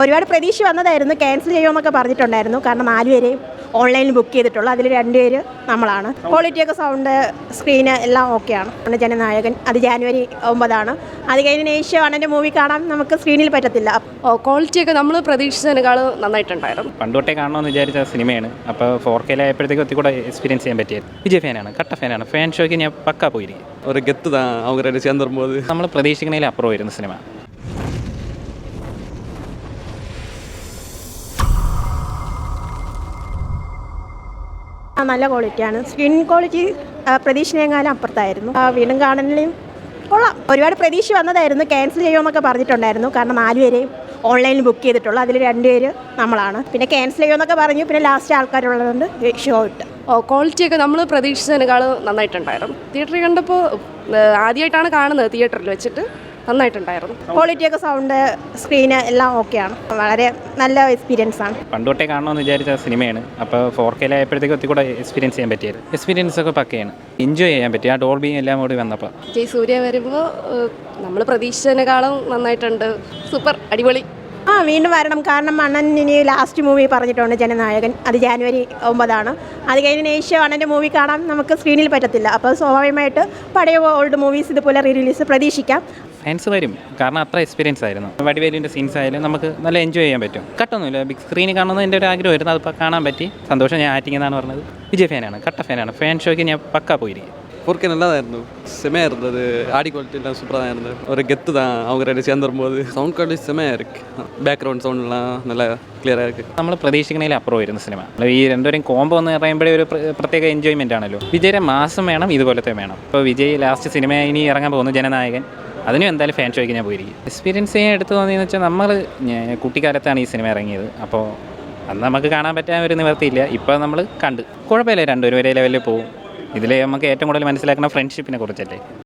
ഒരുപാട് പ്രതീക്ഷ വന്നതായിരുന്നു, ക്യാൻസൽ ചെയ്യുമെന്നൊക്കെ പറഞ്ഞിട്ടുണ്ടായിരുന്നു. കാരണം 4 പേരെയും ഓൺലൈനിൽ ബുക്ക് ചെയ്തിട്ടുള്ളൂ. അതിൽ 2 പേര് നമ്മളാണ്. ക്വാളിറ്റിയൊക്കെ സൗണ്ട് സ്ക്രീന് എല്ലാം ഓക്കെയാണ്. ജനനായകൻ അത് ജാനുവരി 9 അത് കഴിഞ്ഞ് ഏഷ്യാനെൻ്റെ മൂവി കാണാൻ നമുക്ക് സ്ക്രീനിൽ പറ്റത്തില്ല. ക്വാളിറ്റിയൊക്കെ നമ്മൾ പ്രതീക്ഷിച്ചതിനേക്കാൾ നന്നായിട്ടുണ്ടായിരുന്നു. പണ്ടോട്ടേ കാണണമെന്ന് വിചാരിച്ച സിനിമയാണ്. അപ്പോൾ 4K ആയപ്പോഴത്തേക്ക് ഒത്തിരി കൂടെ എക്സ്പീരിയൻസ് ചെയ്യാൻ പറ്റിയത്. വിജയ് ഫാനാണ്, കട്ട ഫാനാണ്. ഫാൻ ഷോയ്ക്ക് ഞാൻ പക്കാ പോയിരിക്കും. ഒരു ഗെത്ത് தான் அவங்க ரெண்டு சேர்ந்து வரும்போது നമ്മൾ പ്രതീക്ഷിക്കുന്നതിൽ അപ്പുറം വരുന്ന സിനിമ. നല്ല ക്വാളിറ്റിയാണ്. സ്ക്രീൻ ക്വാളിറ്റി പ്രതീക്ഷിച്ചതിനേക്കാളും അപ്പുറത്തായിരുന്നു. വീണ്ടും കാണലിലും കൊള്ളാം. ഒരുപാട് പ്രതീക്ഷ വന്നതായിരുന്നു, ക്യാൻസൽ ചെയ്യുമെന്നൊക്കെ പറഞ്ഞിട്ടുണ്ടായിരുന്നു. കാരണം 4 പേരെയും ഓൺലൈനിൽ ബുക്ക് ചെയ്തിട്ടുള്ളൂ. അതിൽ 2 പേര് നമ്മളാണ്. പിന്നെ ക്യാൻസൽ ചെയ്യുമെന്നൊക്കെ പറഞ്ഞു. പിന്നെ ലാസ്റ്റ് ആൾക്കാരുള്ളതുകൊണ്ട് ഷോ ഇട്ട്. ക്വാളിറ്റിയൊക്കെ നമ്മൾ പ്രതീക്ഷിച്ചതിനേക്കാൾ നന്നായിട്ടുണ്ടായിരുന്നു. തിയേറ്ററിൽ കണ്ടപ്പോൾ ആദ്യമായിട്ടാണ് കാണുന്നത്, തിയേറ്ററിൽ വെച്ചിട്ട് നന്നായിട്ടുണ്ടായിരുന്നു. ക്വാളിറ്റിയൊക്കെ സൗണ്ട് സ്ക്രീന് എല്ലാം ഓക്കെയാണ്. വളരെ നല്ല എക്സ്പീരിയൻസ് ആണ്. പണ്ടോട്ടേ കാണണമെന്ന് വിചാരിച്ച സിനിമയാണ്. അപ്പോൾ 4K ആയപ്പോഴത്തേക്ക് ഒത്തിരി കൂടെ എക്സ്പീരിയൻസ് ചെയ്യാൻ പറ്റിയത്. എക്സ്പീരിയൻസ് ഒക്കെ പക്കയാണ്. എൻജോയ് ചെയ്യാൻ പറ്റി. ആ ഡോൾബി എല്ലാം കൂടി വന്നപ്പോൾ ജയസൂര്യ വരുമ്പോൾ നമ്മൾ പ്രതീക്ഷിച്ചതിനേക്കാളും നന്നായിട്ടുണ്ട്. സൂപ്പർ, അടിപൊളി. വീണ്ടും വരണം. കാരണം അണ്ണൻ ഇനി ലാസ്റ്റ് മൂവി പറഞ്ഞിട്ടുണ്ട്, ജനനായകൻ അത് ജാനുവരി 9 അത് കഴിഞ്ഞ് ഏഷ്യാനെൻ്റെ മൂവി കാണാൻ നമുക്ക് സ്ക്രീനിൽ പറ്റത്തില്ല. അപ്പോൾ സ്വാഭാവികമായിട്ട് പഴയ ഓൾഡ് മൂവീസ് ഇതുപോലെ റിലീസ് പ്രതീക്ഷിക്കാം. ഫാൻസ് വരും, കാരണം അത്ര എക്സ്പീരിയൻസ് ആയിരുന്നു. വടിവേലിൻ്റെ സീൻസ് ആയാലും നമുക്ക് നല്ല എൻജോയ് ചെയ്യാൻ പറ്റും. കട്ടൊന്നുമില്ല, ബിഗ് സ്ക്രീനിൽ കാണുന്നത് എൻ്റെ ഒരു ആഗ്രഹമായിരുന്നു. അതിപ്പോൾ കാണാൻ പറ്റി. സന്തോഷം. ഞാൻ ആക്ടിങ് എന്നാണ് പറഞ്ഞത്. വിജയ് ഫാനാണ്, കട്ട ഫാനാണ്. ഫാൻ ഷോയ്ക്ക് ഞാൻ പക്കാ പോയിരിക്കും. 4K நல்லா தான் இருந்தது, செமையாக இருந்தது. ஆடி குவாலிட்டி எல்லாம் சூப்பராக தான் இருந்தது. ஒரு கெத்து தான் அவங்க ரெண்டு சேர்ந்து வரும்போது. சவுண்ட் குவாலிட்டி செமையாக இருக்குது. பேக்ரவுண்ட் சவுண்ட்லாம் நல்லா ക്ലിയറാக இருக்குது. നമ്മൾ പ്രതീക്ഷിക്കുന്നതിൽ അപ്പുറം വരുന്ന സിനിമ. ഈ രണ്ടുപേരും കോംബോ എന്ന് പറയുമ്പോഴേ ഒരു പ്രത്യേക എൻജോയ്മെൻ്റ് ആണല്ലോ. വിജയുടെ മാസം വേണം, ഇതുപോലത്തെ വേണം. ഇപ്പോൾ വിജയ് ലാസ്റ്റ് സിനിമ ഇനി ഇറങ്ങാൻ പോകുന്നു, ജനനായകൻ. അതിനും എന്തായാലും ഫാൻ ഷോയ്ക്ക് ഞാൻ പോയിരിക്കും. എക്സ്പീരിയൻസ് ചെയ്യാൻ എടുത്തു തോന്നിയെന്ന് വെച്ചാൽ നമ്മൾ കുട്ടിക്കാലത്താണ് ഈ സിനിമ ഇറങ്ങിയത്. അപ്പോൾ അന്ന് നമുക്ക് കാണാൻ പറ്റാൻ ഒരു നിവർത്തിയില്ല. ഇപ്പോൾ നമ്മൾ കണ്ട് കുഴപ്പമില്ല, രണ്ടുപേരും ഒരേ ലെവലിൽ പോകും. ഇതിൽ നമുക്ക് ഏറ്റവും കൂടുതൽ മനസ്സിലാക്കുന്ന ഫ്രണ്ട്ഷിപ്പിനെ കുറിച്ചല്ലേ.